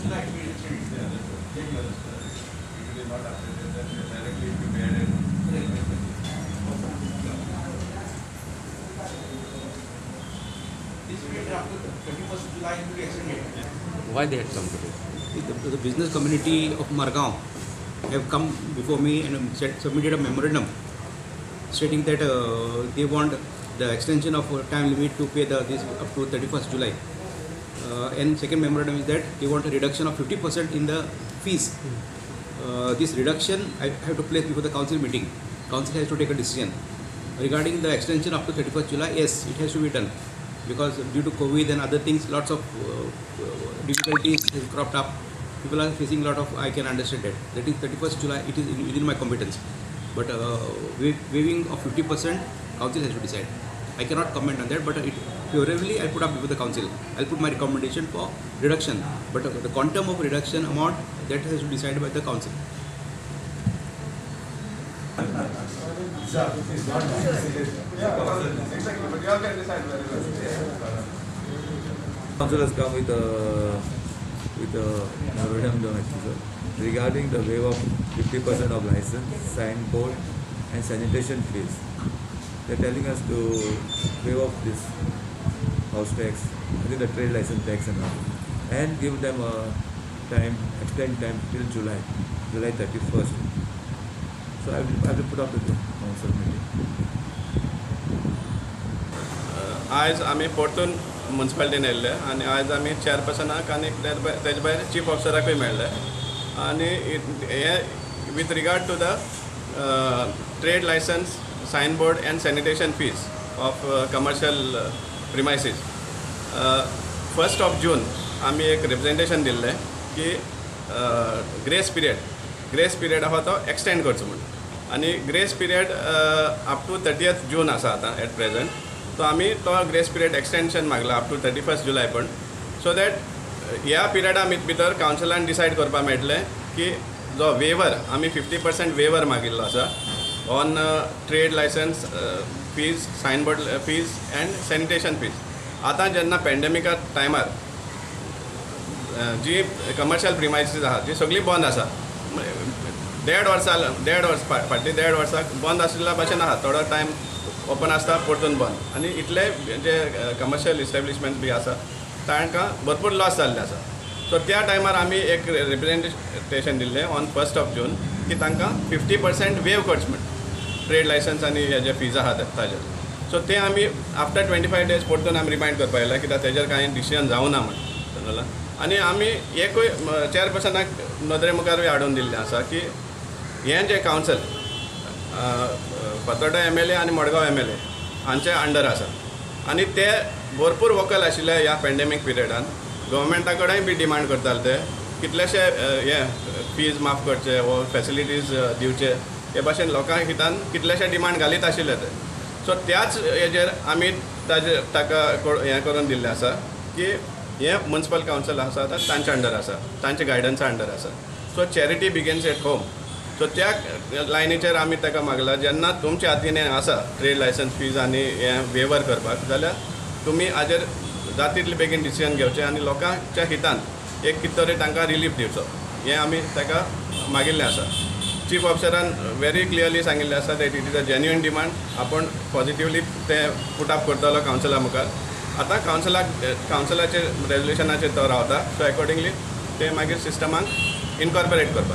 Why they had come today? The business community of Margaon have come before me and submitted a memorandum stating that they want the extension of time limit to pay this up to 31st July. And second memorandum is that they want a reduction of 50% in the fees. This reduction I have to place before the council meeting. Council has to take a decision. Regarding the extension up to 31st July, yes, it has to be done. Because due to COVID and other things, lots of difficulties have cropped up. People are facing a lot of, I can understand that. That is 31st July, it is within my competence. But waiving of 50%, council has to decide. I cannot comment on that, but favorably I put up before the council. I'll put my recommendation for reduction. But the quantum of reduction amount, that has to be decided by the council. Council has come with a memorandum regarding the waive of 50% of license, signboard, and sanitation fees. They're telling us to waive off this house tax, I think the trade license tax and all, and give them a time, extend time till July 31st. So I will put up with the council meeting. आज आम्ही परतून म्युन्सिपालिटीन येयल्ले आनी आज आमी चेअरपर्सनाक आनी तेजे भायर chief ऑफिसराकूय मेळ्ळे आनी हे with regard to the trade licence signboard and sanitation fees of commercial premises 1st of June आमी एक रिप्रेजेंटेशन दिल्लें की ग्रेस पिरियड आहा तो एक्सटेंड करचो म्हणून आनी grace period up to 30th June आसा आतां एट प्रेजेंट. तो आमी तो ग्रेस पिरियड एक्सटेंशन मागला अप टू 31st July पण, सो दॅट ह्या पिरियडा भितर कावन्सिलान डिसायड करपा मेळटलें की जो वेवर आमी 50% वेवर मागिल्लो आसा on trade licence fees, signboard fees end sanitation fees. आतां जेन्ना पॅन्डेमिका टायमार जी कमर्शियल प्रिमायसीस आहा ती सगळी बंद आसा. देड वर्साक बंद आशिल्ल्या भशेन आहा. थोडो टायम ओपन आसता, परतून बंद. आनी इतले जे कमर्शियल इस्टॅब्लिशमेंट बी आसा तांकां भरपूर लॉस जाल्ले आसा. सो त्या टायमार आमी एक रिप्रेजेंटेशन दिल्लें ऑन 1st of June की तांकां 50% वेव करचें म्हण ट्रेड लायसन्स आनी हेजे फीज आहा ताजेर. सो ते आमी आफ्टर 25 days परतून आमी रिमायंड करपा येयला कित्याक तेजेर कांय डिसिजन जावं ना म्हण. आनी आमी एकूय चेअरपर्सनाक नदरे मुखारूय हाडून दिल्लें आसा की हें जें कावन्सल फातोड्डा MLA आनी मडगांव MLA हांचे अंडर आसा आनी ते भरपूर वोकल आशिल्ले ह्या पॅन्डेमीक पिरियडान. गव्हर्मेंटा कडेन बी डिमांड करताले ते कितलेशे हे फीज माफ करचे वो फॅसिलिटीज दिवचे हे भाशेन लोकांक हितान कितलेशे डिमांड घालीत आशिल्ले ते. सो त्याच हेजेर आमी ताका हें करून दिल्लें आसा की हे म्युन्सिपल कावन्सिल आसा तांचे अंडर आसा, तांचे गायडन्सा अंडर आसा. So charity begins at home. So त्या लायनीचेर आमी ताका मागला जेन्ना तुमच्या हातीन हें आसा ट्रेड लायसन्स फीज आनी हें वेवर करपाक जाल्यार तुमी हाजेर जाता तितले बेगीन डिसिजन घेवचें आनी लोकांच्या हितान एक कितें तरी तांकां रिलीफ दिवचो हें आमी ताका मागिल्लें आसा. चीफ ऑफिसरान व्हेरी क्लियरली सांगिल्लें आसा that it is a genuine demand. आपूण पॉझिटिवली ते पुट अप करतलो कावन्सिला मुखार. आतां कावन्सिलाचेर रेजोल्युशनाचेर तो रावता. सो अकॉर्डिंगली ते मागीर सिस्टमाक इनकॉर्पोरेट करपाक.